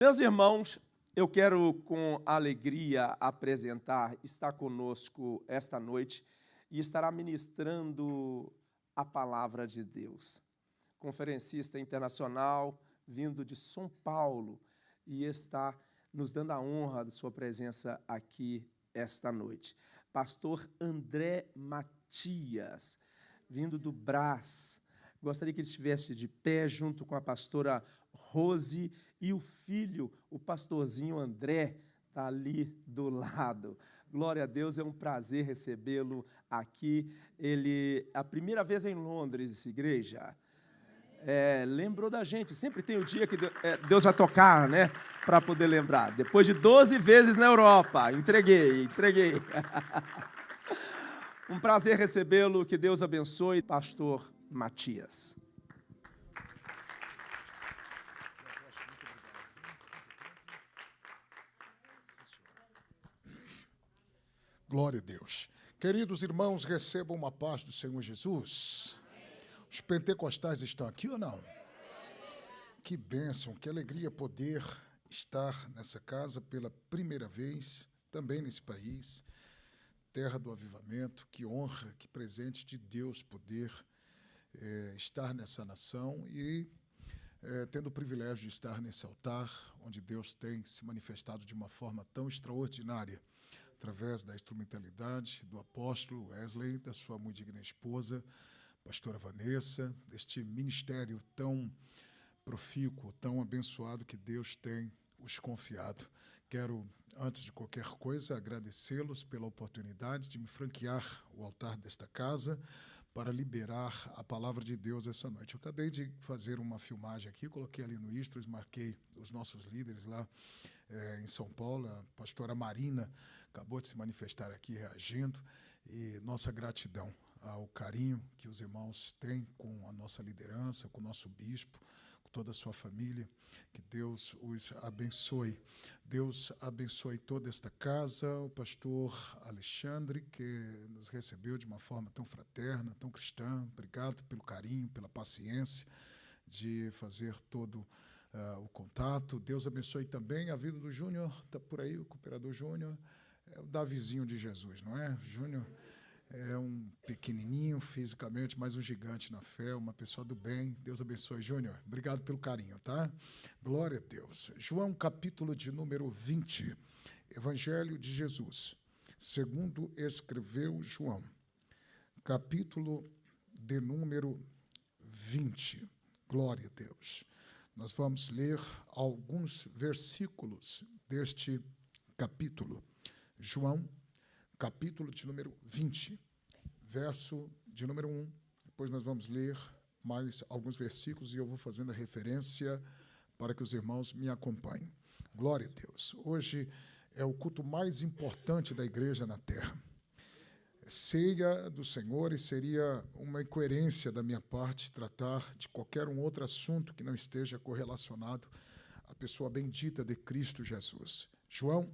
Meus irmãos, eu quero com alegria apresentar, está conosco esta noite e estará ministrando a palavra de Deus. Conferencista internacional, vindo de São Paulo, e está nos dando a honra de sua presença aqui esta noite. Pastor André Matias, vindo do Brás. Gostaria que ele estivesse de pé junto com a pastora Rose e o filho, o pastorzinho André, está ali do lado. Glória a Deus, é um prazer recebê-lo aqui. Ele, a primeira vez em Londres, essa igreja. Lembrou da gente, sempre tem o dia que Deus vai tocar, né? Para poder lembrar. Depois de 12 vezes na Europa, entreguei. Um prazer recebê-lo, que Deus abençoe, pastor Matias. Glória a Deus. Queridos irmãos, recebam uma paz do Senhor Jesus. Os pentecostais estão aqui ou não? Que bênção, que alegria poder estar nessa casa pela primeira vez, também nesse país, terra do avivamento. Que honra, que presente de Deus poder estar nessa nação e tendo o privilégio de estar nesse altar, onde Deus tem se manifestado de uma forma tão extraordinária, através da instrumentalidade do apóstolo Wesley, da sua muito digna esposa, pastora Vanessa, deste ministério tão profícuo, tão abençoado que Deus tem os confiado. Quero, antes de qualquer coisa, agradecê-los pela oportunidade de me franquear o altar desta casa para liberar a palavra de Deus essa noite. Eu acabei de fazer uma filmagem aqui, coloquei ali no Istros, marquei os nossos líderes lá em São Paulo. A pastora Marina acabou de se manifestar aqui reagindo, e nossa gratidão ao carinho que os irmãos têm com a nossa liderança, com o nosso bispo, com toda a sua família. Que Deus os abençoe. Deus abençoe toda esta casa, o pastor Alexandre, que nos recebeu de uma forma tão fraterna, tão cristã. Obrigado pelo carinho, pela paciência de fazer todo o contato. Deus abençoe também a vida do Júnior, está por aí, o cooperador Júnior, é o Davizinho de Jesus, não é? Júnior é um pequenininho fisicamente, mas um gigante na fé, uma pessoa do bem. Deus abençoe, Júnior. Obrigado pelo carinho, tá? Glória a Deus. João, capítulo de número 20. Evangelho de Jesus, segundo escreveu João. Capítulo de número 20. Glória a Deus. Nós vamos ler alguns versículos deste capítulo. João, capítulo de número 20, verso de número 1. Depois nós vamos ler mais alguns versículos e eu vou fazendo a referência para que os irmãos me acompanhem. Glória a Deus. Hoje é o culto mais importante da igreja na terra. Ceia do Senhor, e seria uma incoerência da minha parte tratar de qualquer um outro assunto que não esteja correlacionado à pessoa bendita de Cristo Jesus. João,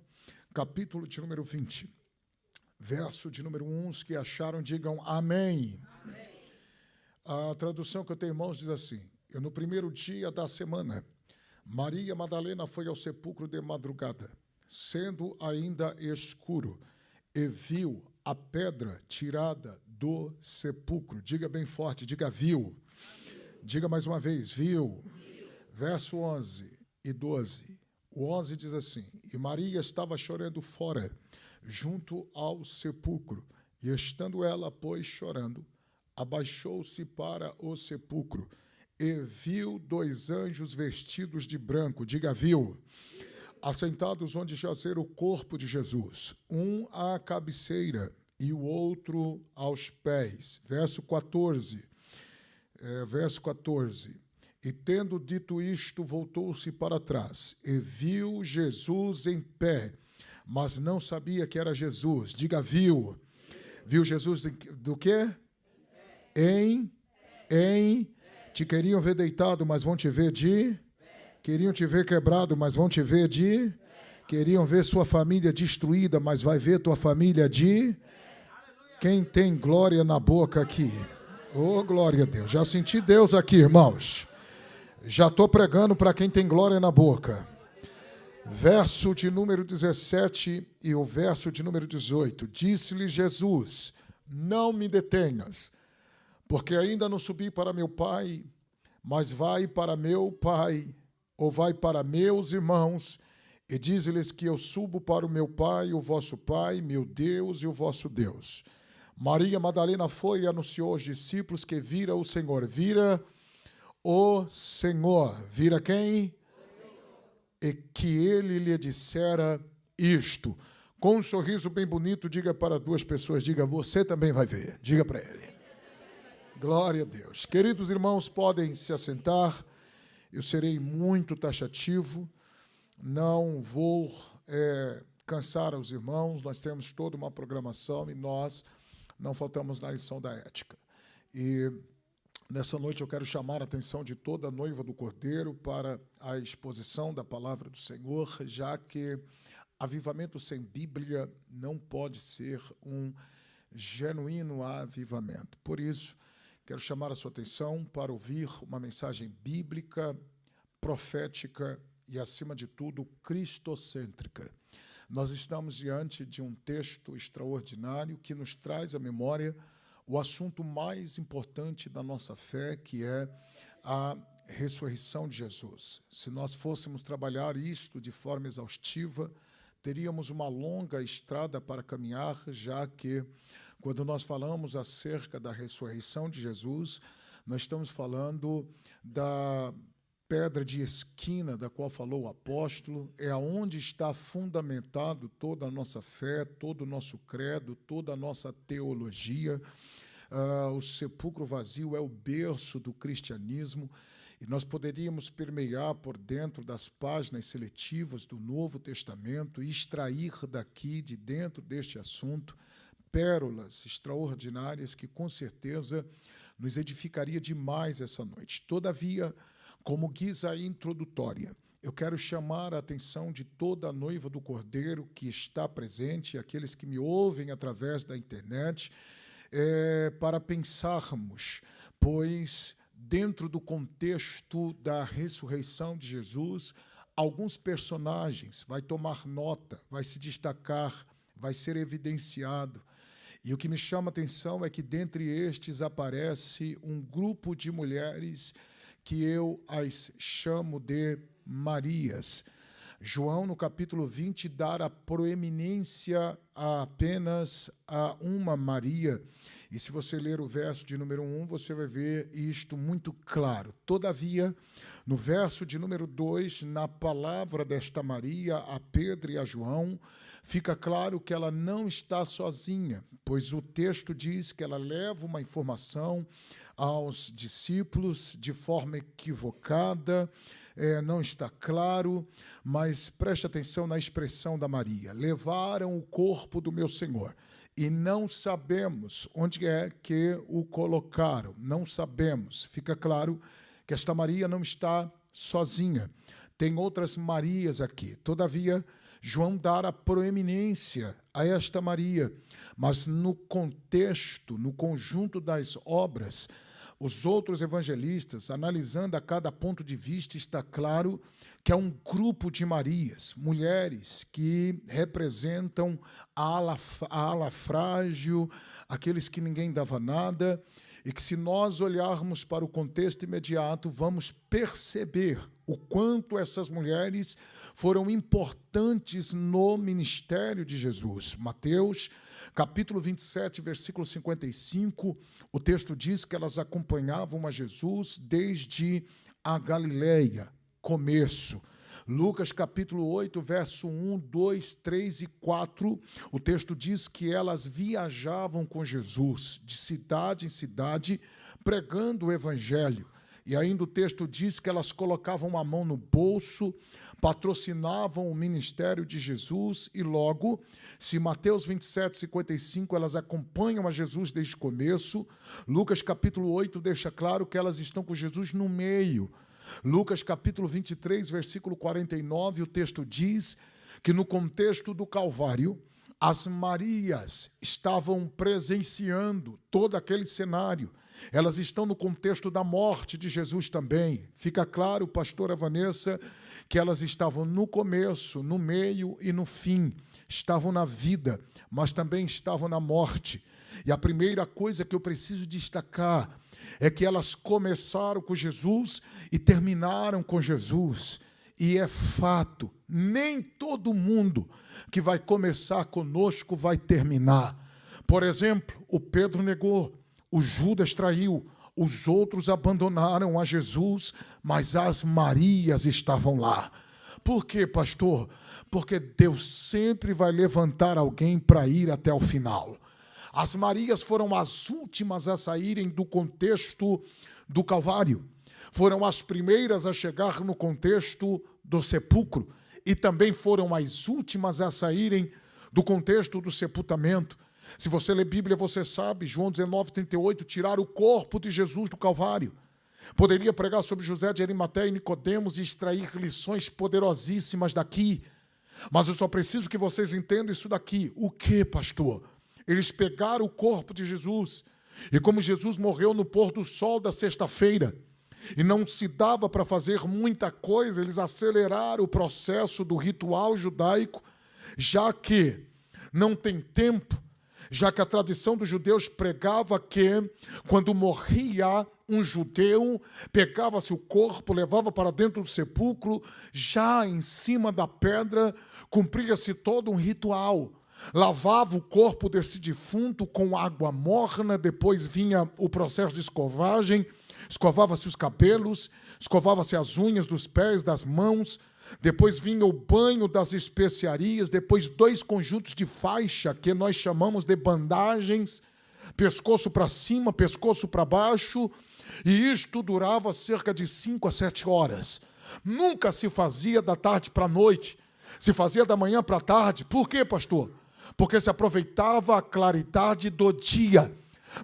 capítulo de número 20. Verso de número 1, os que acharam, digam amém. Amém. A tradução que eu tenho em mãos diz assim: e no primeiro dia da semana, Maria Madalena foi ao sepulcro de madrugada, sendo ainda escuro, e viu a pedra tirada do sepulcro. Diga bem forte, diga viu. Diga mais uma vez, viu. Verso 11 e 12. O 11 diz assim: e Maria estava chorando fora, junto ao sepulcro, e estando ela, pois, chorando, abaixou-se para o sepulcro, e viu 2 anjos vestidos de branco, diga viu, assentados onde jazera o corpo de Jesus, um à cabeceira e o outro aos pés. Verso 14. E tendo dito isto, voltou-se para trás, e viu Jesus em pé, mas não sabia que era Jesus. Diga, viu. Viu Jesus do quê? Te queriam ver deitado, mas vão te ver de? Queriam te ver quebrado, mas vão te ver de? Queriam ver sua família destruída, mas vai ver tua família de? Quem tem glória na boca aqui? Oh, glória a Deus. Já senti Deus aqui, irmãos. Já estou pregando para quem tem glória na boca. Verso de número 17 e o verso de número 18. Disse-lhe Jesus: não me detenhas, porque ainda não subi para meu Pai, mas vai para meu Pai, ou vai para meus irmãos, e diz-lhes que eu subo para o meu Pai, o vosso Pai, meu Deus e o vosso Deus. Maria Madalena foi e anunciou aos discípulos que vira o Senhor. Vira o Senhor. Vira quem? E que ele lhe dissera isto. Com um sorriso bem bonito, diga para duas pessoas, diga, você também vai ver. Diga para ele. Glória a Deus. Queridos irmãos, podem se assentar. Eu serei muito taxativo. Não vou cansar os irmãos. Nós temos toda uma programação e nós não faltamos na lição da ética. E nessa noite eu quero chamar a atenção de toda a noiva do Cordeiro para a exposição da palavra do Senhor, já que avivamento sem Bíblia não pode ser um genuíno avivamento. Por isso, quero chamar a sua atenção para ouvir uma mensagem bíblica, profética e, acima de tudo, cristocêntrica. Nós estamos diante de um texto extraordinário que nos traz à memória o assunto mais importante da nossa fé, que é a ressurreição de Jesus. Se nós fôssemos trabalhar isto de forma exaustiva, teríamos uma longa estrada para caminhar, já que, quando nós falamos acerca da ressurreição de Jesus, nós estamos falando da pedra de esquina da qual falou o apóstolo, é aonde está fundamentado toda a nossa fé, todo o nosso credo, toda a nossa teologia. O sepulcro vazio é o berço do cristianismo, e nós poderíamos permear por dentro das páginas seletivas do Novo Testamento e extrair daqui, de dentro deste assunto, pérolas extraordinárias que, com certeza, nos edificaria demais essa noite. Todavia, como guisa introdutória, eu quero chamar a atenção de toda a noiva do Cordeiro que está presente, aqueles que me ouvem através da internet, para pensarmos, pois, dentro do contexto da ressurreição de Jesus, alguns personagens vai tomar nota, vai se destacar, vai ser evidenciado. E o que me chama a atenção é que, dentre estes, aparece um grupo de mulheres que eu as chamo de Marias. João, no capítulo 20, dá a proeminência apenas a uma Maria. E se você ler o verso de número 1, você vai ver isto muito claro. Todavia, no verso de número 2, na palavra desta Maria, a Pedro e a João, fica claro que ela não está sozinha, pois o texto diz que ela leva uma informação aos discípulos de forma equivocada, não está claro, mas preste atenção na expressão da Maria. Levaram o corpo do meu Senhor e não sabemos onde é que o colocaram, não sabemos. Fica claro que esta Maria não está sozinha, tem outras Marias aqui. Todavia, João dá a proeminência a esta Maria, mas no contexto, no conjunto das obras, os outros evangelistas, analisando a cada ponto de vista, está claro que é um grupo de Marias, mulheres que representam a ala frágil, aqueles que ninguém dava nada, e que, se nós olharmos para o contexto imediato, vamos perceber o quanto essas mulheres foram importantes no ministério de Jesus. Mateus, capítulo 27, versículo 55, o texto diz que elas acompanhavam a Jesus desde a Galileia, começo. Lucas, capítulo 8, verso 1, 2, 3 e 4, o texto diz que elas viajavam com Jesus de cidade em cidade, pregando o evangelho. E ainda o texto diz que elas colocavam a mão no bolso, patrocinavam o ministério de Jesus e logo, se Mateus 27, 55, elas acompanham a Jesus desde o começo, Lucas capítulo 8 deixa claro que elas estão com Jesus no meio. Lucas capítulo 23, versículo 49, o texto diz que no contexto do Calvário, as Marias estavam presenciando todo aquele cenário. Elas estão no contexto da morte de Jesus também. Fica claro, pastora Vanessa, que elas estavam no começo, no meio e no fim. Estavam na vida, mas também estavam na morte. E a primeira coisa que eu preciso destacar é que elas começaram com Jesus e terminaram com Jesus. E é fato, nem todo mundo que vai começar conosco vai terminar. Por exemplo, o Pedro negou, o Judas traiu, os outros abandonaram a Jesus, mas as Marias estavam lá. Por quê, pastor? Porque Deus sempre vai levantar alguém para ir até o final. As Marias foram as últimas a saírem do contexto do Calvário. Foram as primeiras a chegar no contexto do sepulcro. E também foram as últimas a saírem do contexto do sepultamento. Se você lê Bíblia, você sabe, João 19:38, tirar o corpo de Jesus do Calvário. Poderia pregar sobre José de Arimateia e Nicodemos e extrair lições poderosíssimas daqui. Mas eu só preciso que vocês entendam isso daqui. O que, pastor? Eles pegaram o corpo de Jesus. E como Jesus morreu no pôr do sol da sexta-feira, e não se dava para fazer muita coisa, eles aceleraram o processo do ritual judaico, já que não tem tempo, já que a tradição dos judeus pregava que, quando morria um judeu, pegava-se o corpo, levava para dentro do sepulcro, já em cima da pedra, cumpria-se todo um ritual. Lavava o corpo desse defunto com água morna, depois vinha o processo de escovagem, escovava-se os cabelos, escovava-se as unhas dos pés, das mãos, depois vinha o banho das especiarias, depois 2 conjuntos de faixa, que nós chamamos de bandagens, pescoço para cima, pescoço para baixo, e isto durava cerca de 5 a 7 horas. Nunca se fazia da tarde para a noite, se fazia da manhã para a tarde. Por quê, pastor? Porque se aproveitava a claridade do dia.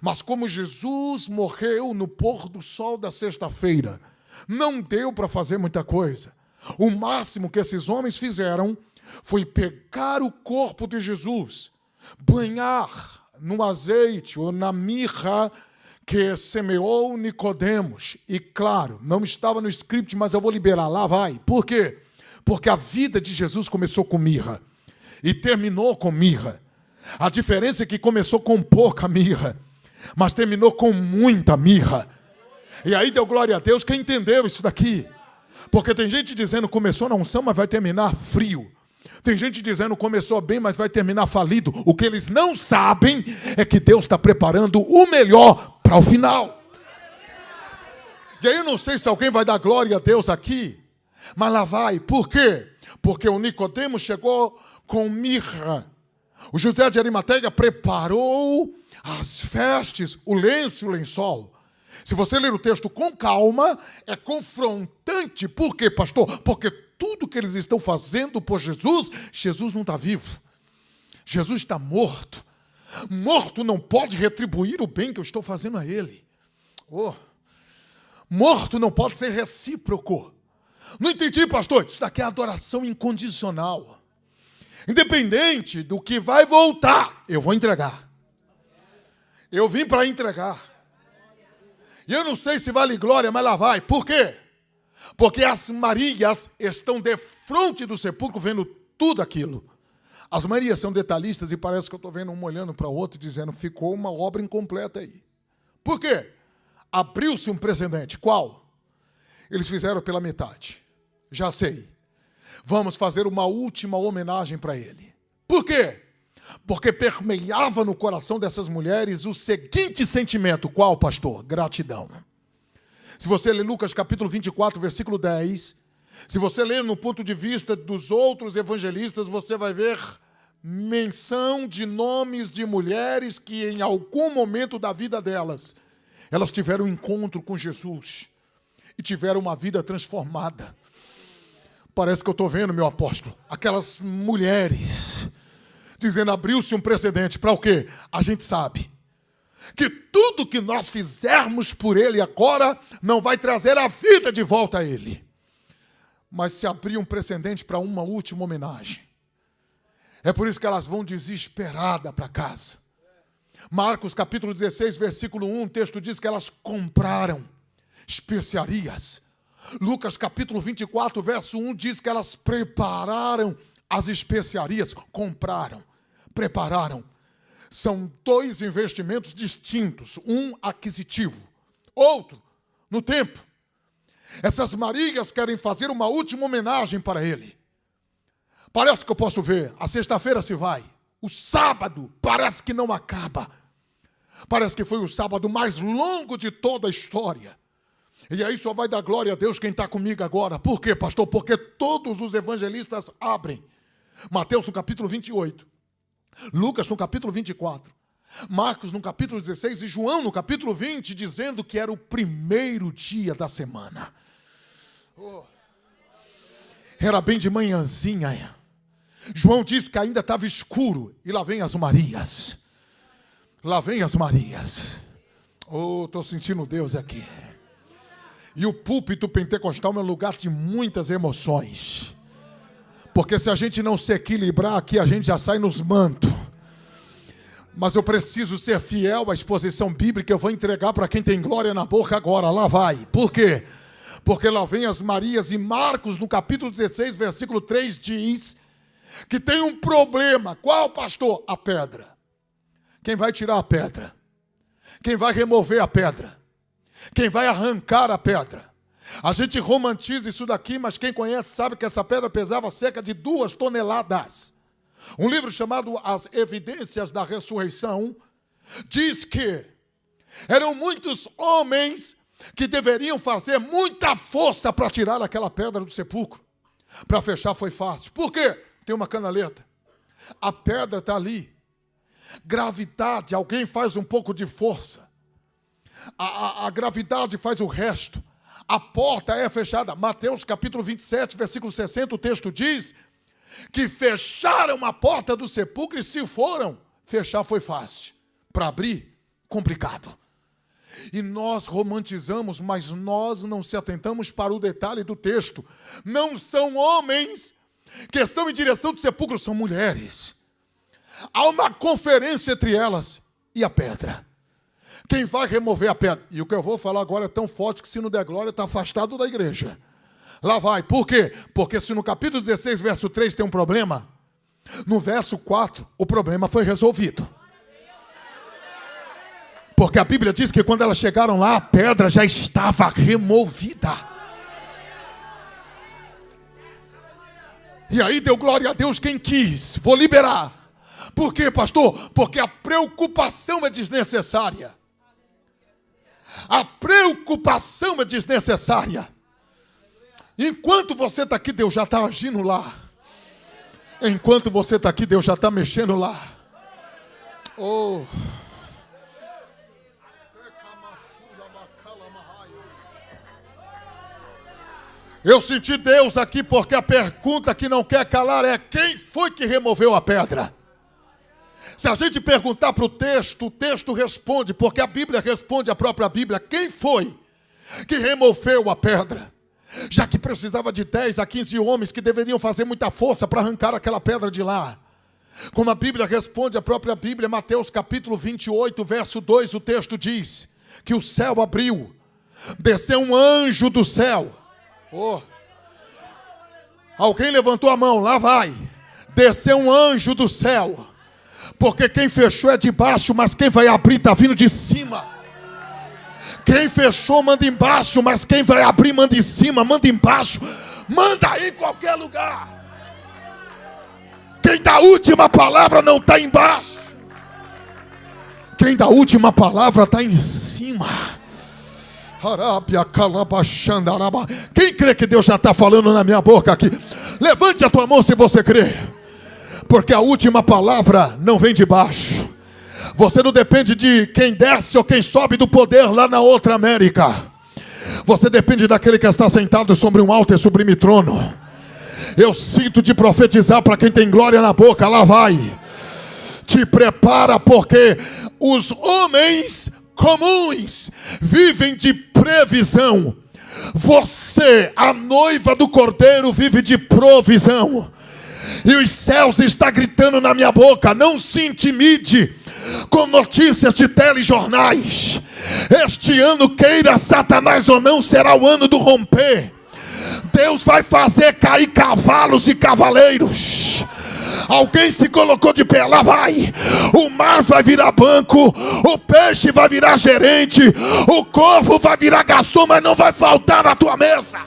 Mas como Jesus morreu no pôr do sol da sexta-feira, não deu para fazer muita coisa. O máximo que esses homens fizeram foi pegar o corpo de Jesus, banhar no azeite ou na mirra que semeou Nicodemos. E claro, não estava no script, mas eu vou liberar, lá vai. Por quê? Porque a vida de Jesus começou com mirra e terminou com mirra. A diferença é que começou com pouca mirra, mas terminou com muita mirra. E aí deu glória a Deus quem entendeu isso daqui. Porque tem gente dizendo começou na unção, mas vai terminar frio. Tem gente dizendo começou bem, mas vai terminar falido. O que eles não sabem é que Deus está preparando o melhor para o final. E aí eu não sei se alguém vai dar glória a Deus aqui, mas lá vai. Por quê? Porque o Nicodemo chegou com mirra. O José de Arimateia preparou as vestes, o lenço e o lençol. Se você ler o texto com calma, é confrontante. Por quê, pastor? Porque tudo que eles estão fazendo por Jesus, Jesus não está vivo. Jesus está morto. Morto não pode retribuir o bem que eu estou fazendo a ele. Oh. Morto não pode ser recíproco. Não entendi, pastor? Isso daqui é adoração incondicional. Independente do que vai voltar, eu vou entregar. Eu vim para entregar. E eu não sei se vale glória, mas lá vai. Por quê? Porque as Marias estão de frente do sepulcro vendo tudo aquilo. As Marias são detalhistas e parece que eu estou vendo um olhando para o outro dizendo, ficou uma obra incompleta aí. Por quê? Abriu-se um precedente. Qual? Eles fizeram pela metade. Já sei. Vamos fazer uma última homenagem para ele. Por quê? Porque permeava no coração dessas mulheres o seguinte sentimento. Qual, pastor? Gratidão. Se você ler Lucas capítulo 24, versículo 10, se você ler no ponto de vista dos outros evangelistas, você vai ver menção de nomes de mulheres que em algum momento da vida delas, elas tiveram um encontro com Jesus e tiveram uma vida transformada. Parece que eu estou vendo, meu apóstolo, aquelas mulheres dizendo, abriu-se um precedente. Para o quê? A gente sabe que tudo que nós fizermos por ele agora não vai trazer a vida de volta a ele. Mas se abrir um precedente para uma última homenagem. É por isso que elas vão desesperadas para casa. Marcos capítulo 16, versículo 1, o texto diz que elas compraram especiarias, Lucas capítulo 24, verso 1 diz que elas prepararam as especiarias, compraram, prepararam. São dois investimentos distintos, um aquisitivo, outro no tempo. Essas Marias querem fazer uma última homenagem para ele. Parece que eu posso ver, a sexta-feira se vai, o sábado parece que não acaba. Parece que foi o sábado mais longo de toda a história. E aí só vai dar glória a Deus quem está comigo agora. Por quê, pastor? Porque todos os evangelistas abrem. Mateus no capítulo 28, Lucas no capítulo 24, Marcos no capítulo 16 e João no capítulo 20, dizendo que era o primeiro dia da semana. Era bem de manhãzinha. João diz que ainda estava escuro. E lá vem as Marias. Lá vem as Marias. Oh, estou sentindo Deus aqui. E o púlpito pentecostal é um lugar de muitas emoções. Porque se a gente não se equilibrar aqui, a gente já sai nos mantos. Mas eu preciso ser fiel à exposição bíblica. Eu vou entregar para quem tem glória na boca agora. Lá vai. Por quê? Porque lá vem as Marias. E Marcos, no capítulo 16, versículo 3, diz que tem um problema. Qual, pastor? A pedra. Quem vai tirar a pedra? Quem vai remover a pedra? Quem vai arrancar a pedra? A gente romantiza isso daqui, mas quem conhece sabe que essa pedra pesava cerca de 2 toneladas. Um livro chamado As Evidências da Ressurreição diz que eram muitos homens que deveriam fazer muita força para tirar aquela pedra do sepulcro. Para fechar foi fácil. Por quê? Tem uma canaleta. A pedra está ali. Gravidade, alguém faz um pouco de força. A gravidade faz o resto. A porta é fechada. Mateus capítulo 27, versículo 60, o texto diz que fecharam a porta do sepulcro e se foram. Fechar foi fácil. Para abrir, complicado. E nós romantizamos, mas nós não se atentamos para o detalhe do texto. Não são homens que estão em direção do sepulcro, são mulheres. Há uma conferência entre elas e a pedra. Quem vai remover a pedra? E o que eu vou falar agora é tão forte que se não der glória está afastado da igreja. Lá vai. Por quê? Porque se no capítulo 16, verso 3 tem um problema, no verso 4 o problema foi resolvido. Porque a Bíblia diz que quando elas chegaram lá, a pedra já estava removida. E aí deu glória a Deus quem quis. Vou liberar. Por quê, pastor? Porque a preocupação é desnecessária. A preocupação é desnecessária. Enquanto você está aqui, Deus já está agindo lá. Enquanto você está aqui, Deus já está mexendo lá. Oh. Eu senti Deus aqui porque a pergunta que não quer calar é: quem foi que removeu a pedra? Se a gente perguntar para o texto responde, porque a Bíblia responde, a própria Bíblia. Quem foi que removeu a pedra? Já que precisava de 10 a 15 homens que deveriam fazer muita força para arrancar aquela pedra de lá. Como a Bíblia responde, a própria Bíblia, Mateus capítulo 28, verso 2, o texto diz que o céu abriu, desceu um anjo do céu. Oh. Alguém levantou a mão, lá vai. Desceu um anjo do céu. Porque quem fechou é de baixo, mas quem vai abrir está vindo de cima. Quem fechou manda embaixo, mas quem vai abrir manda em cima, manda embaixo, manda em qualquer lugar. Quem dá a última palavra não está embaixo. Quem dá a última palavra está em cima. Quem crê que Deus já está falando na minha boca aqui? Levante a tua mão se você crê. Porque a última palavra não vem de baixo. Você não depende de quem desce ou quem sobe do poder lá na outra América. Você depende daquele que está sentado sobre um alto e sublime trono. Eu sinto de profetizar para quem tem glória na boca. Lá vai. Te prepara, porque os homens comuns vivem de previsão. Você, a noiva do Cordeiro, vive de provisão. E os céus estão gritando na minha boca: não se intimide, com notícias de telejornais. Este ano, queira Satanás ou não, será o ano do romper. Deus vai fazer cair cavalos e cavaleiros. Alguém se colocou de pé, lá vai. O mar vai virar banco, o peixe vai virar gerente, o corvo vai virar garçom, mas não vai faltar na tua mesa.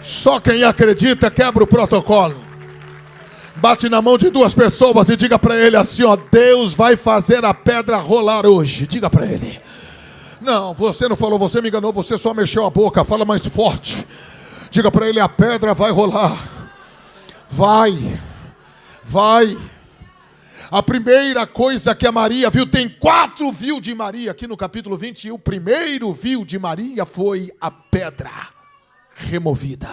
Só quem acredita quebra o protocolo. Bate na mão de duas pessoas e diga para ele assim, ó: Deus vai fazer a pedra rolar hoje. Diga para ele. Não, você não falou, você me enganou, você só mexeu a boca. Fala mais forte. Diga para ele: a pedra vai rolar. Vai. A primeira coisa que a Maria viu, tem 4 viu de Maria aqui no capítulo 20. E o primeiro viu de Maria foi a pedra removida.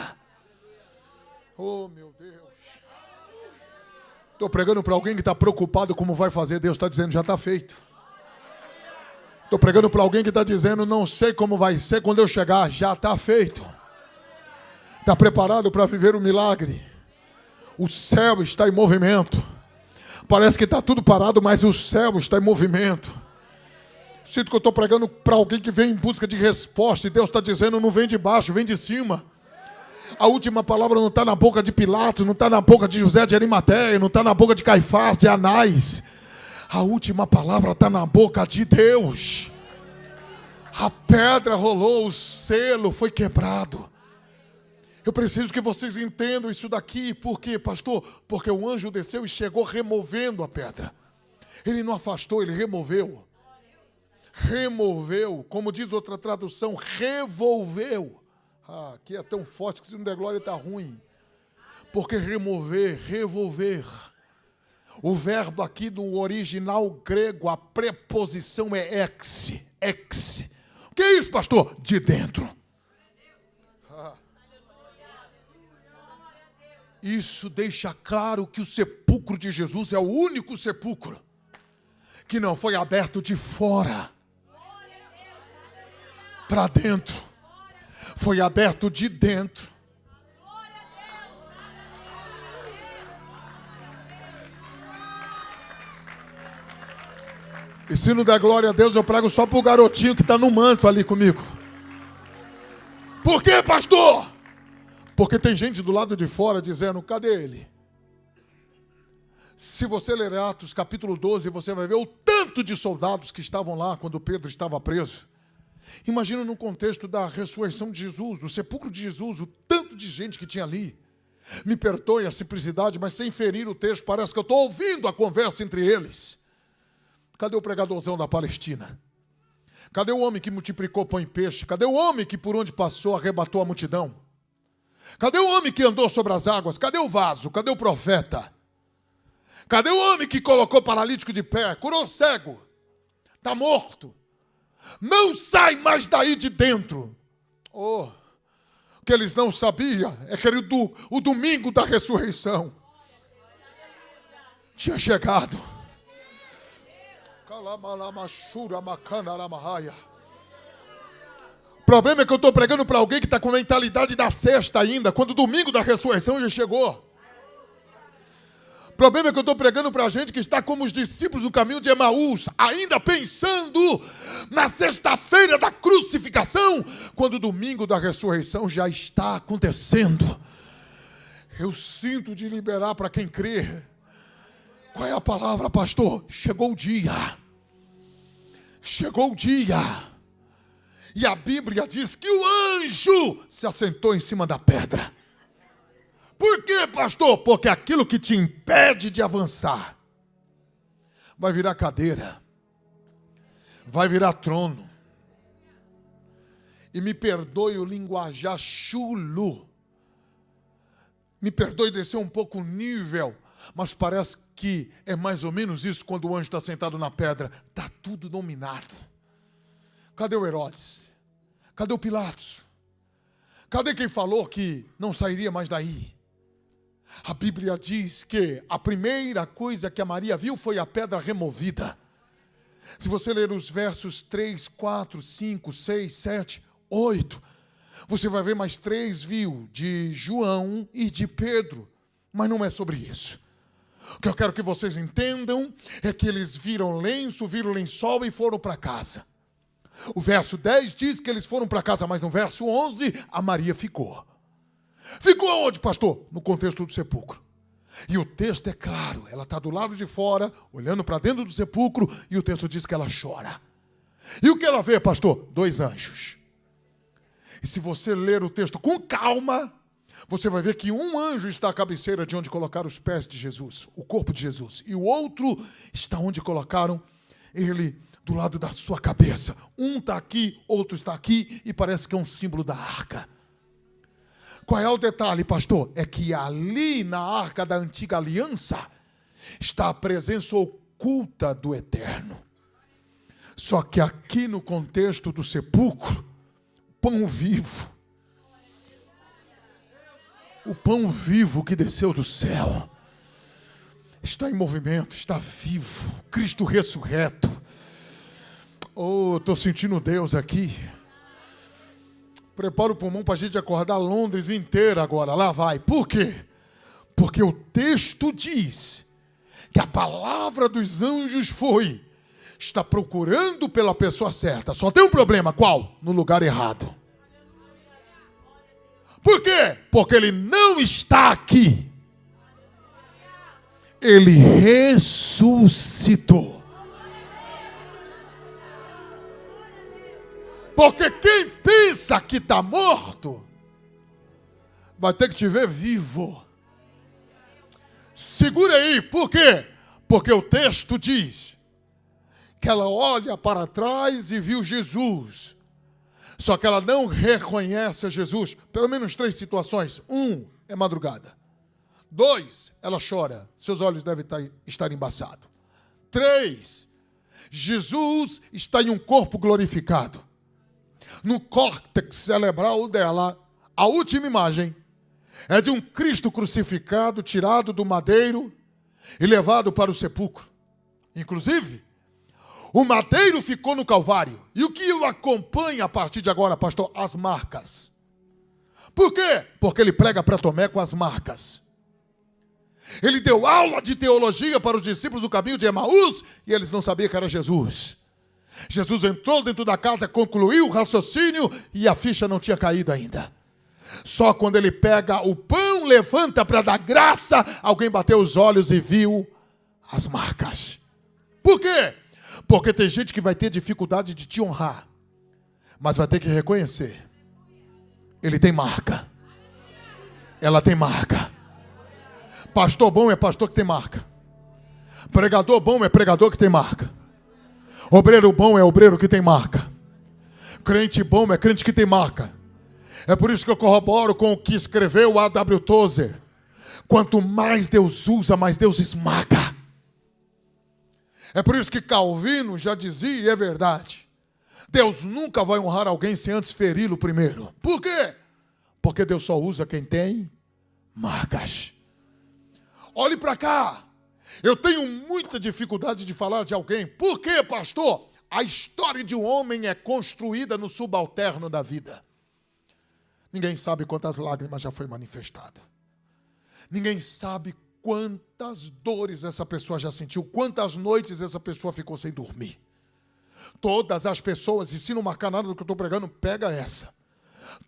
Oh, meu Deus. Estou pregando para alguém que está preocupado como vai fazer. Deus está dizendo: já está feito. Estou pregando para alguém que está dizendo: não sei como vai ser quando eu chegar. Já está feito. Está preparado para viver o milagre? O céu está em movimento. Parece que está tudo parado, mas o céu está em movimento. Sinto que eu estou pregando para alguém que vem em busca de resposta. E Deus está dizendo: não vem de baixo, vem de cima. A última palavra não está na boca de Pilatos, não está na boca de José de Arimateia, não está na boca de Caifás, de Anás. A última palavra está na boca de Deus. A pedra rolou, o selo foi quebrado. Eu preciso que vocês entendam isso daqui. Por quê, pastor? Porque o anjo desceu e chegou removendo a pedra. Ele não afastou, ele removeu. Removeu, como diz outra tradução, revolveu. Ah, aqui é tão forte que se não der glória está ruim. Porque remover, revolver. O verbo aqui no original grego, a preposição é ex. Ex. O que é isso, pastor? De dentro. Isso deixa claro que o sepulcro de Jesus é o único sepulcro que não foi aberto de fora para dentro. Foi aberto de dentro. E se não der glória a Deus, eu prego só para o garotinho que está no manto ali comigo. Por quê, pastor? Porque tem gente do lado de fora dizendo: cadê ele? Se você ler Atos capítulo 12, você vai ver o tanto de soldados que estavam lá quando Pedro estava preso. Imagina no contexto da ressurreição de Jesus, do sepulcro de Jesus, o tanto de gente que tinha ali. Me perdoe a simplicidade, mas sem ferir o texto, parece que eu estou ouvindo a conversa entre eles. Cadê o pregadorzão da Palestina? Cadê o homem que multiplicou pão e peixe? Cadê o homem que por onde passou arrebatou a multidão? Cadê o homem que andou sobre as águas? Cadê o vaso? Cadê o profeta? Cadê o homem que colocou paralítico de pé? Curou cego? Está morto. Não sai mais daí de dentro. Oh, o que eles não sabiam é que o domingo da ressurreição tinha chegado. O problema é que eu estou pregando para alguém que está com a mentalidade da sexta ainda, quando o domingo da ressurreição já chegou. O problema é que eu estou pregando para a gente que está como os discípulos do caminho de Emaús, ainda pensando na sexta-feira da crucificação, quando o domingo da ressurreição já está acontecendo. Eu sinto de liberar para quem crê. Qual é a palavra, pastor? Chegou o dia. Chegou o dia. E a Bíblia diz que o anjo se assentou em cima da pedra. Por quê, pastor? Porque aquilo que te impede de avançar vai virar cadeira, vai virar trono. E me perdoe o linguajar chulo, me perdoe descer um pouco o nível, mas parece que é mais ou menos isso quando o anjo está sentado na pedra. Está tudo dominado. Cadê o Herodes? Cadê o Pilatos? Cadê quem falou que não sairia mais daí? A Bíblia diz que a primeira coisa que a Maria viu foi a pedra removida. Se você ler os versos 3, 4, 5, 6, 7, 8, Você vai ver mais 3 de João e de Pedro. Mas não é sobre isso. O que eu quero que vocês entendam é que eles viram lençol e foram para casa. O verso 10 diz que eles foram para casa, mas no verso 11, a Maria ficou. Ficou aonde, pastor? No contexto do sepulcro. E o texto é claro, ela está do lado de fora, olhando para dentro do sepulcro, e o texto diz que ela chora. E o que ela vê, pastor? 2 anjos. E se você ler o texto com calma, você vai ver que um anjo está à cabeceira de onde colocaram os pés de Jesus, o corpo de Jesus, e o outro está onde colocaram ele do lado da sua cabeça. Um está aqui, outro está aqui, e parece que é um símbolo da arca. Qual é o detalhe, pastor? É que ali na arca da antiga aliança está a presença oculta do Eterno. Só que aqui no contexto do sepulcro, pão vivo, o pão vivo que desceu do céu, está em movimento, está vivo, Cristo ressurreto. Oh, estou sentindo Deus aqui. Prepara o pulmão para a gente acordar Londres inteira agora, lá vai. Por quê? Porque o texto diz que a palavra dos anjos está procurando pela pessoa certa. Só tem um problema, qual? No lugar errado. Por quê? Porque ele não está aqui. Ele ressuscitou. Porque quem pensa que está morto, vai ter que te ver vivo. Segura aí, por quê? Porque o texto diz que ela olha para trás e viu Jesus. Só que ela não reconhece a Jesus. Pelo menos 3 situações. 1, é madrugada. 2, ela chora. Seus olhos devem estar embaçados. 3, Jesus está em um corpo glorificado. No córtex cerebral dela, a última imagem é de um Cristo crucificado, tirado do madeiro e levado para o sepulcro. Inclusive, o madeiro ficou no Calvário. E o que o acompanha a partir de agora, pastor? As marcas. Por quê? Porque ele prega para Tomé com as marcas. Ele deu aula de teologia para os discípulos do caminho de Emaús e eles não sabiam que era Jesus. Jesus entrou dentro da casa, concluiu o raciocínio e a ficha não tinha caído ainda. Só quando ele pega o pão, levanta para dar graça, alguém bateu os olhos e viu as marcas. Por quê? Porque tem gente que vai ter dificuldade de te honrar, mas vai ter que reconhecer. Ele tem marca. Ela tem marca. Pastor bom é pastor que tem marca. Pregador bom é pregador que tem marca. Obreiro bom é obreiro que tem marca. Crente bom é crente que tem marca. É por isso que eu corroboro com o que escreveu A.W. Tozer. Quanto mais Deus usa, mais Deus esmaga. É por isso que Calvino já dizia, e é verdade, Deus nunca vai honrar alguém sem antes feri-lo primeiro. Por quê? Porque Deus só usa quem tem marcas. Olhe para cá. Eu tenho muita dificuldade de falar de alguém. Por quê, pastor? A história de um homem é construída no subalterno da vida. Ninguém sabe quantas lágrimas já foi manifestada. Ninguém sabe quantas dores essa pessoa já sentiu, quantas noites essa pessoa ficou sem dormir. Todas as pessoas, e se não marcar nada do que eu estou pregando, pega essa.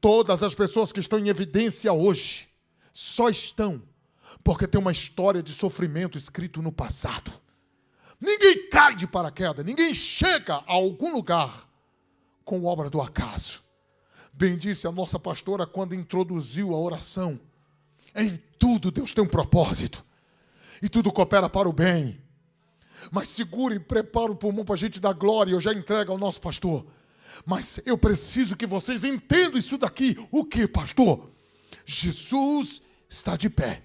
Todas as pessoas que estão em evidência hoje, só estão porque tem uma história de sofrimento escrito no passado. Ninguém cai de paraquedas, ninguém chega a algum lugar com obra do acaso. Bem disse a nossa pastora quando introduziu a oração. Em tudo Deus tem um propósito. E tudo coopera para o bem. Mas segure e prepara o pulmão para a gente dar glória. Eu já entrego ao nosso pastor. Mas eu preciso que vocês entendam isso daqui. O que, pastor? Jesus está de pé.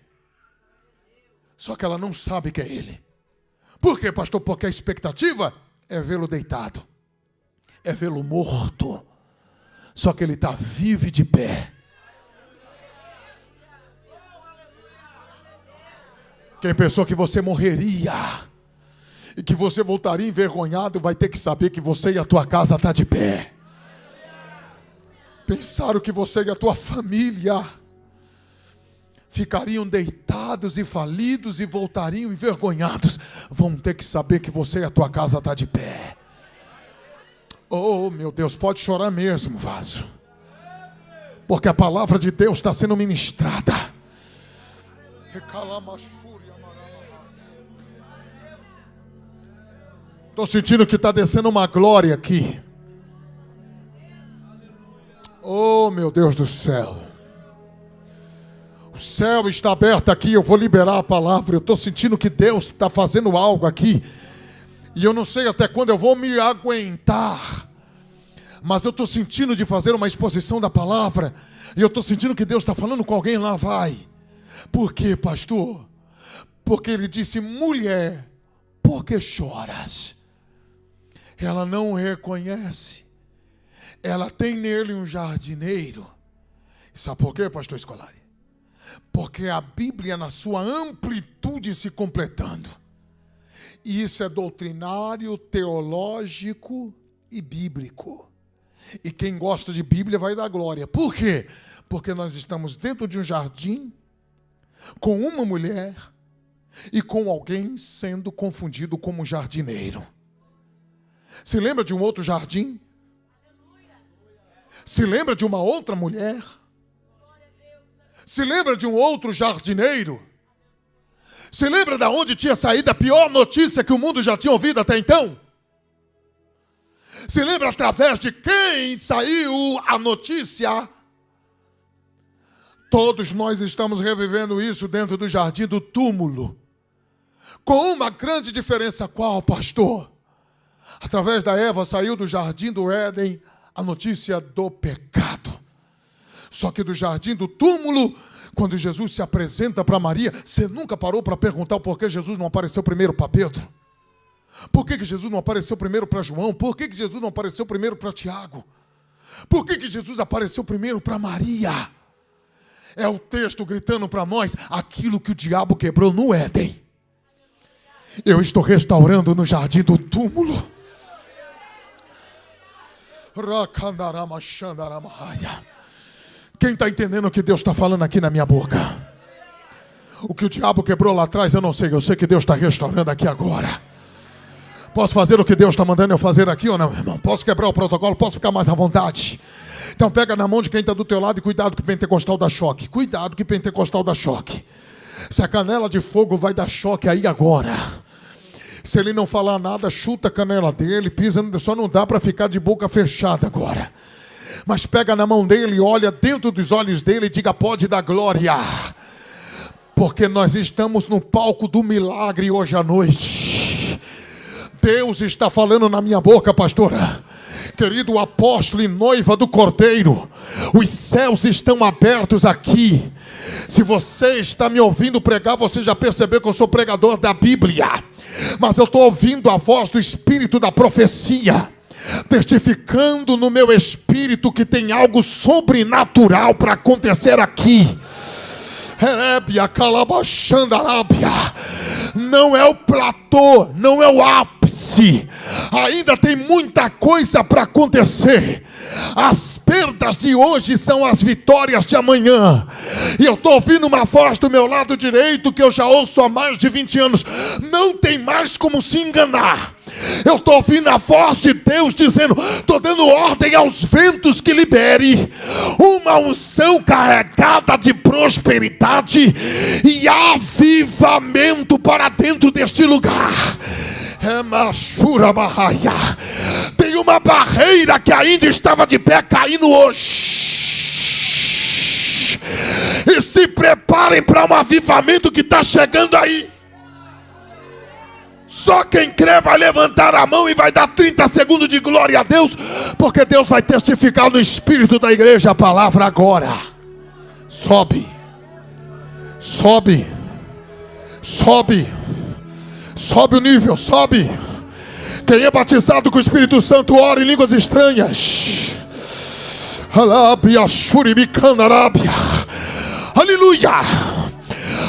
Só que ela não sabe que é ele. Por quê, pastor? Porque a expectativa é vê-lo deitado. É vê-lo morto. Só que ele está vivo e de pé. Quem pensou que você morreria e que você voltaria envergonhado, vai ter que saber que você e a tua casa estão de pé. pensaram que você e a tua família ficariam deitados e falidos e voltariam envergonhados, vão ter que saber que você e a tua casa estão de pé. Oh, meu Deus, pode chorar mesmo, vaso. Porque a palavra de Deus está sendo ministrada. Estou sentindo que está descendo uma glória aqui. Oh, meu Deus do céu. O céu está aberto aqui, eu vou liberar a palavra. Eu estou sentindo que Deus está fazendo algo aqui. E eu não sei até quando eu vou me aguentar. Mas eu estou sentindo de fazer uma exposição da palavra. E eu estou sentindo que Deus está falando com alguém lá, vai. Por quê, pastor? Porque ele disse, mulher, por que choras? Ela não reconhece. Ela tem nele um jardineiro. Sabe por quê, pastor Scolari? Porque a Bíblia na sua amplitude se completando. E isso é doutrinário, teológico e bíblico. E quem gosta de Bíblia vai dar glória. Por quê? Porque nós estamos dentro de um jardim, com uma mulher e com alguém sendo confundido como jardineiro. Se lembra de um outro jardim? Se lembra de uma outra mulher? Se lembra de um outro jardineiro? Se lembra de onde tinha saído a pior notícia que o mundo já tinha ouvido até então? Se lembra através de quem saiu a notícia? Todos nós estamos revivendo isso dentro do jardim do túmulo. Com uma grande diferença, qual, pastor? Através da Eva saiu do jardim do Éden a notícia do pecado. Só que do jardim do túmulo, quando Jesus se apresenta para Maria, você nunca parou para perguntar por que Jesus não apareceu primeiro para Pedro? Por que Jesus não apareceu primeiro para João? Por que Jesus não apareceu primeiro para Tiago? Por que Jesus apareceu primeiro para Maria? É o texto gritando para nós aquilo que o diabo quebrou no Éden. Eu estou restaurando no jardim do túmulo. Quem está entendendo o que Deus está falando aqui na minha boca? O que o diabo quebrou lá atrás, eu não sei. Eu sei que Deus está restaurando aqui agora. Posso fazer o que Deus está mandando eu fazer aqui ou não, irmão? Posso quebrar o protocolo? Posso ficar mais à vontade? Então pega na mão de quem está do teu lado e cuidado que pentecostal dá choque. Cuidado que pentecostal dá choque. Se a canela de fogo vai dar choque aí agora. Se ele não falar nada, chuta a canela dele, pisa, só não dá para ficar de boca fechada agora. Mas pega na mão dele, olha dentro dos olhos dele e diga, pode dar glória. Porque nós estamos no palco do milagre hoje à noite. Deus está falando na minha boca, pastora. Querido apóstolo e noiva do Cordeiro, os céus estão abertos aqui. Se você está me ouvindo pregar, você já percebeu que eu sou pregador da Bíblia. Mas eu estou ouvindo a voz do Espírito da profecia, testificando no meu espírito que tem algo sobrenatural para acontecer aqui. Não é o platô, não é o ápice. Ainda tem muita coisa para acontecer. As perdas de hoje são as vitórias de amanhã. E eu estou ouvindo uma voz do meu lado direito que eu já ouço há mais de 20 anos. Não tem mais como se enganar. Eu estou ouvindo a voz de Deus dizendo, estou dando ordem aos ventos que libere uma unção carregada de prosperidade e avivamento para dentro deste lugar. Tem uma barreira que ainda estava de pé caindo hoje. E se preparem para um avivamento que está chegando aí. Só quem crê vai levantar a mão e vai dar 30 segundos de glória a Deus, porque Deus vai testificar no espírito da igreja a palavra agora. Sobe, sobe, sobe, sobe o nível, sobe. Quem é batizado com o Espírito Santo, ora em línguas estranhas. Aleluia,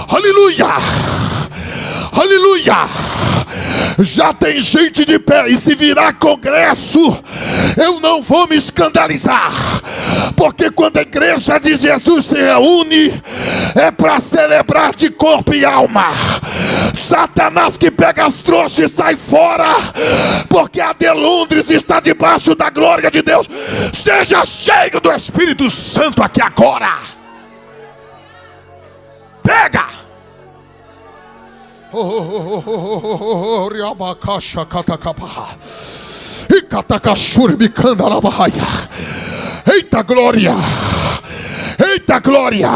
aleluia, aleluia. Já tem gente de pé, e se virar congresso, eu não vou me escandalizar, porque quando a igreja de Jesus se reúne, é para celebrar de corpo e alma. Satanás que pega as trouxas e sai fora, porque a de Londres está debaixo da glória de Deus. Seja cheio do Espírito Santo aqui agora. Pega! Eita glória! Eita glória!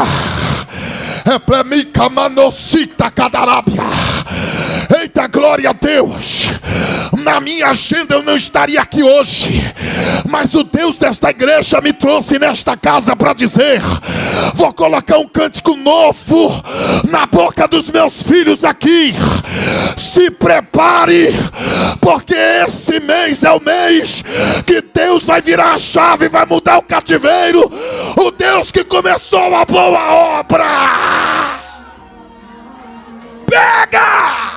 Eita glória a Deus! Na minha agenda eu não estaria aqui hoje, mas o Deus desta igreja me trouxe nesta casa para dizer: vou colocar um cântico novo na boca dos meus filhos aqui. Se prepare, porque esse mês é o mês que Deus vai virar a chave, vai mudar o cativeiro. O Deus que começou a boa obra. Pega!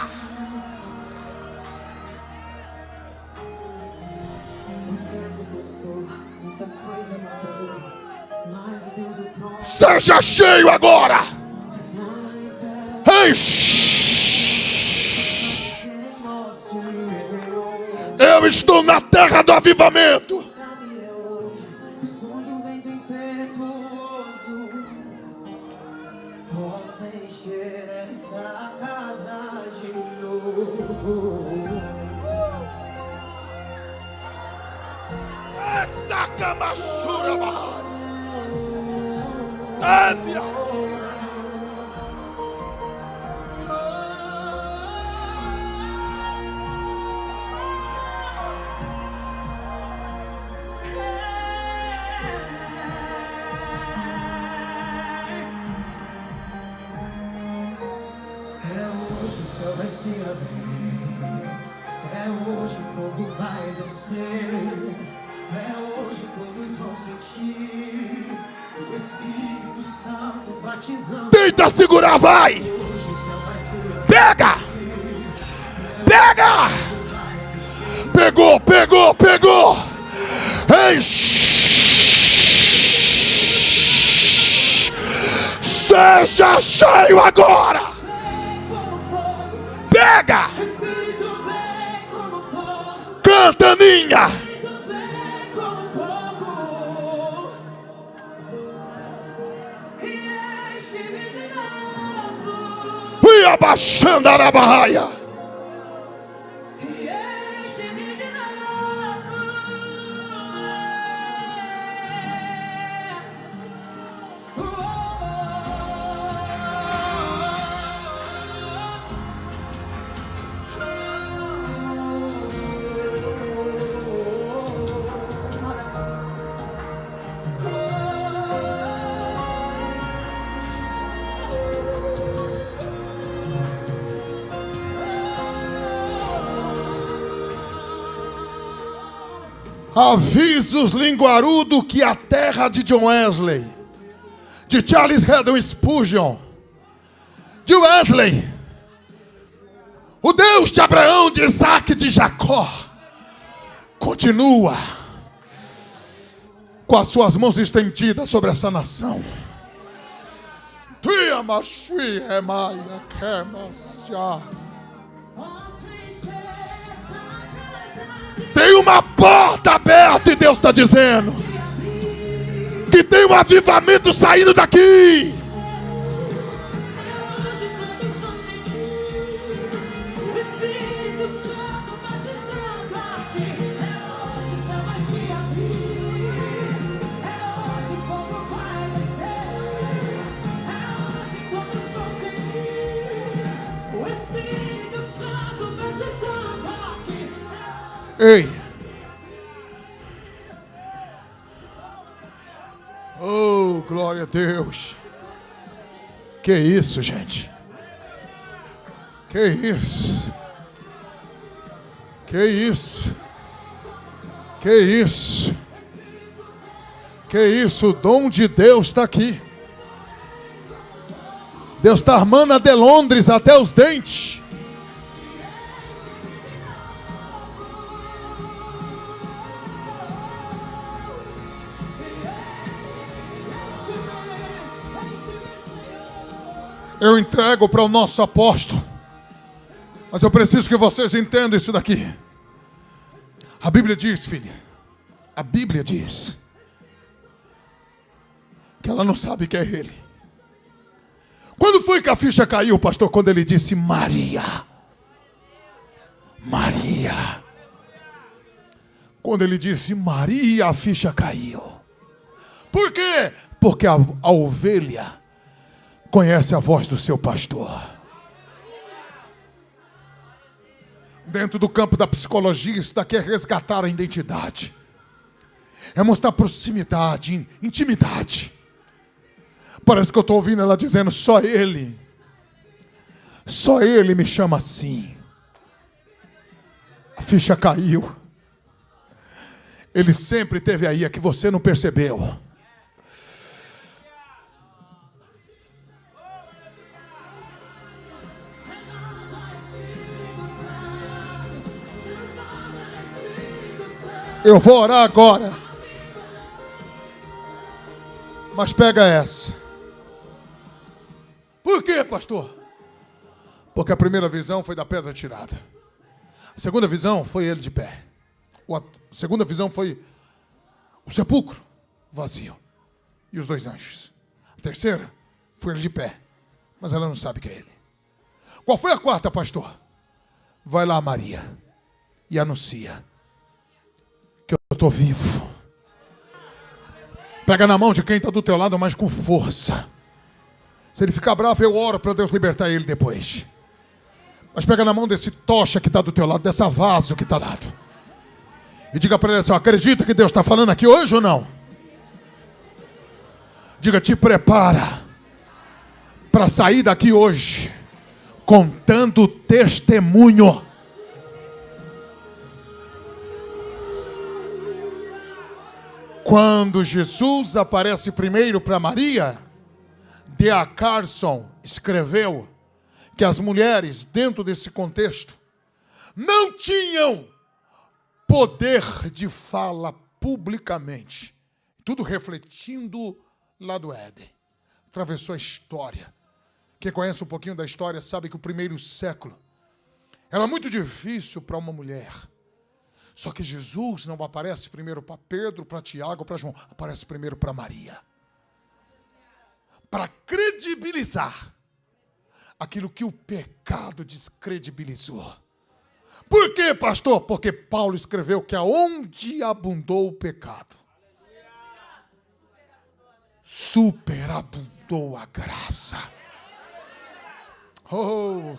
Seja cheio agora. Eu estou na terra do avivamento. Possa encher essa casa de novo. Hoje o céu vai se abrir, é hoje o fogo vai descer, é hoje todos vão sentir o Espírito Santo batizando. Tenta segurar, vai! Hoje o céu vai se abrir. Pega! Pega! Pegou, pegou, pegou! Ei! Seja cheio agora! Pega! Canta, Ninha! E abaixando a arabaia. Avisos linguarudo que a terra de John Wesley, de Charles Haddon Spurgeon, de Wesley, o Deus de Abraão, de Isaac e de Jacó, continua com as suas mãos estendidas sobre essa nação. Tem uma porta aberta e Deus está dizendo que tem um avivamento saindo daqui. Ei! Oh, glória a Deus! Que isso, gente? Que isso? Que isso? Que isso? Que isso? O dom de Deus está aqui. Deus está armando a de Londres até os dentes. Eu entrego para o nosso apóstolo. Mas eu preciso que vocês entendam isso daqui. A Bíblia diz, filha, a Bíblia diz que ela não sabe que é ele. Quando foi que a ficha caiu, pastor? Quando ele disse Maria. Maria. Quando ele disse Maria, a ficha caiu. Por quê? Porque a ovelha conhece a voz do seu pastor. Dentro do campo da psicologia, isso daqui é resgatar a identidade. É mostrar proximidade, intimidade. Parece que eu estou ouvindo ela dizendo, só ele me chama assim. A ficha caiu. Ele sempre esteve aí, é que você não percebeu. Eu vou orar agora. Mas pega essa. Por quê, pastor? Porque a primeira visão foi da pedra tirada. A segunda visão foi ele de pé. A segunda visão foi o sepulcro vazio e os 2 anjos. A terceira foi ele de pé, mas ela não sabe que é ele. Qual foi a quarta, pastor? Vai lá, Maria, e anuncia que eu estou vivo. Pega na mão de quem está do teu lado, mas com força. Se ele ficar bravo, eu oro para Deus libertar ele depois. Mas pega na mão desse tocha que está do teu lado, dessa vaso que está do lado. E diga para ele assim, acredita que Deus está falando aqui hoje ou não? Diga, te prepara para sair daqui hoje contando testemunho. Quando Jesus aparece primeiro para Maria, D.A. Carson escreveu que as mulheres, dentro desse contexto, não tinham poder de fala publicamente. Tudo refletindo lá do Éden. Atravessou a história. Quem conhece um pouquinho da história sabe que o primeiro século era muito difícil para uma mulher. Só que Jesus não aparece primeiro para Pedro, para Tiago, para João. Aparece primeiro para Maria. Para credibilizar aquilo que o pecado descredibilizou. Por quê, pastor? Porque Paulo escreveu que aonde abundou o pecado, superabundou a graça. Oh,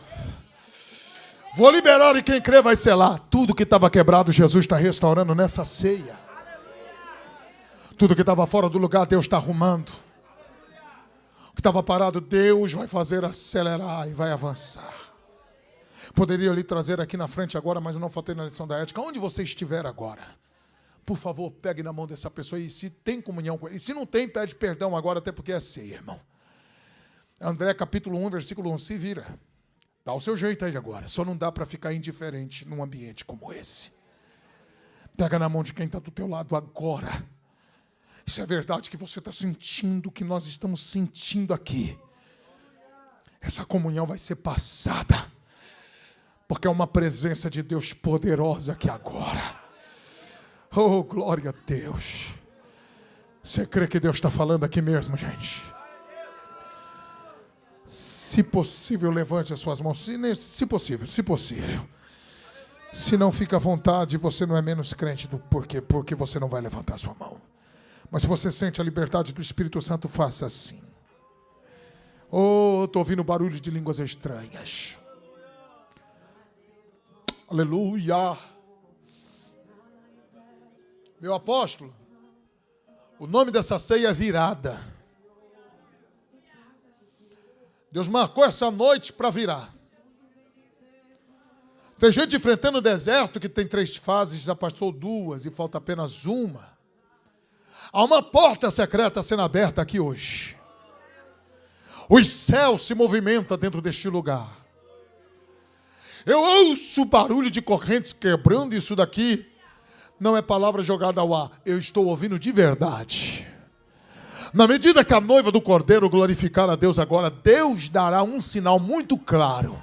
vou liberar e quem crê vai selar. Tudo que estava quebrado, Jesus está restaurando nessa ceia. Tudo que estava fora do lugar, Deus está arrumando. O que estava parado, Deus vai fazer acelerar e vai avançar. Poderia lhe trazer aqui na frente agora, mas eu não faltei na lição da ética. Onde você estiver agora, por favor, pegue na mão dessa pessoa e se tem comunhão com ele. E se não tem, pede perdão agora, até porque é ceia, irmão. André capítulo 1, versículo 1, se vira. Dá o seu jeito aí agora. Só não dá para ficar indiferente num ambiente como esse. Pega na mão de quem está do teu lado agora. Isso é verdade que você está sentindo, que nós estamos sentindo aqui. Essa comunhão vai ser passada. Porque é uma presença de Deus poderosa aqui agora. Oh, glória a Deus. Você crê que Deus está falando aqui mesmo, gente? Se possível, levante as suas mãos. Se possível. Se não, fica à vontade, você não é menos crente do porquê, porque você não vai levantar a sua mão. Mas se você sente a liberdade do Espírito Santo, faça assim. Oh, estou ouvindo barulho de línguas estranhas. Aleluia. Meu apóstolo, o nome dessa ceia é virada. Deus marcou essa noite para virar. Tem gente enfrentando o deserto que tem 3 fases, já passou 2 e falta apenas uma. Há uma porta secreta sendo aberta aqui hoje. Os céus se movimentam dentro deste lugar. Eu ouço o barulho de correntes quebrando. Isso daqui não é palavra jogada ao ar. Eu estou ouvindo de verdade. Na medida que a noiva do Cordeiro glorificar a Deus agora, Deus dará um sinal muito claro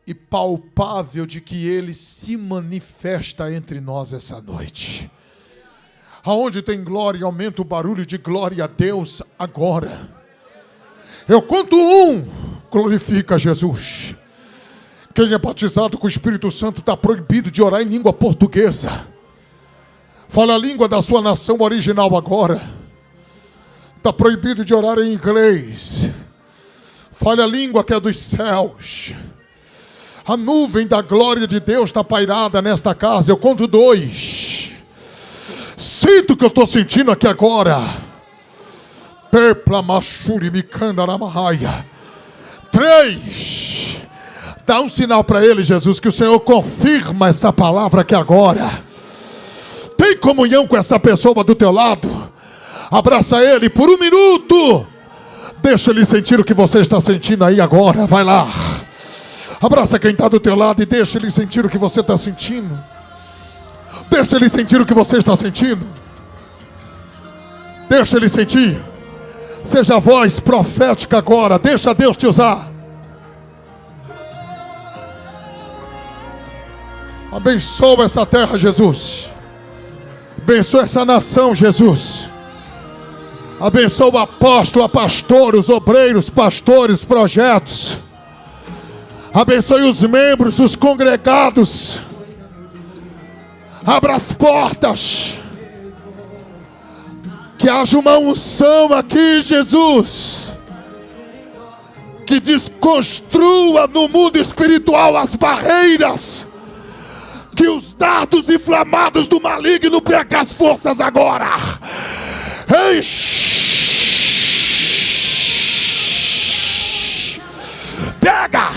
e palpável de que Ele se manifesta entre nós essa noite. Aonde tem glória, aumenta o barulho de glória a Deus agora. Eu conto 1, glorifica Jesus. Quem é batizado com o Espírito Santo está proibido de orar em língua portuguesa. Fala a língua da sua nação original agora. Está proibido de orar em inglês. Fale a língua que é dos céus. A nuvem da glória de Deus está pairada nesta casa. Eu conto 2. Sinto o que eu estou sentindo aqui agora. Pepla machuri mikanda ramahaya. 3. Dá um sinal para ele, Jesus, que o Senhor confirma essa palavra aqui agora. Tem comunhão com essa pessoa do teu lado. Abraça ele por 1 minuto. Deixa ele sentir o que você está sentindo aí agora. Vai lá. Abraça quem está do teu lado e deixa ele sentir o que você está sentindo. Deixa ele sentir o que você está sentindo. Deixa ele sentir. Seja a voz profética agora. Deixa Deus te usar. Abençoa essa terra, Jesus. Abençoa essa nação, Jesus. Abençoa o apóstolo, a pastor, os obreiros, pastores, projetos. Abençoe os membros, os congregados. Abra as portas. Que haja uma unção aqui, Jesus. Que desconstrua no mundo espiritual as barreiras. Que os dardos inflamados do maligno percam as forças agora. Pega!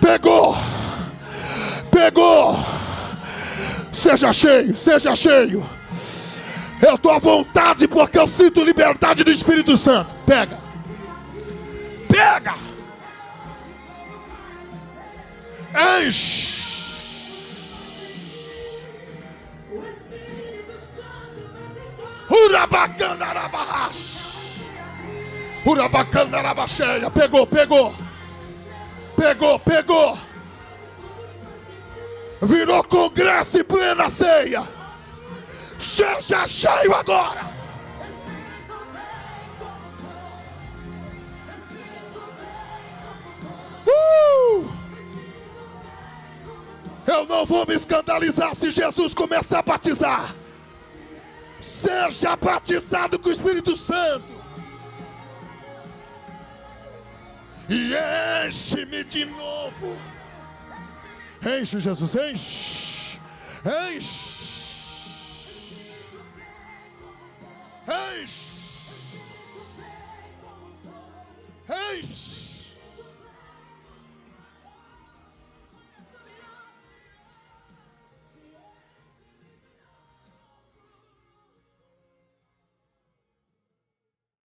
Pegou! Pegou! Seja cheio, seja cheio. Eu estou à vontade porque eu sinto liberdade do Espírito Santo. Pega! Pega! Enche! Urabacanarabacheia. Pegou, pegou. Pegou, pegou. Virou congresso em plena ceia. Seja cheio agora. Eu não vou me escandalizar se Jesus começar a batizar. Seja batizado com o Espírito Santo. E enche-me de novo. Enche, Jesus, enche. Enche. Enche.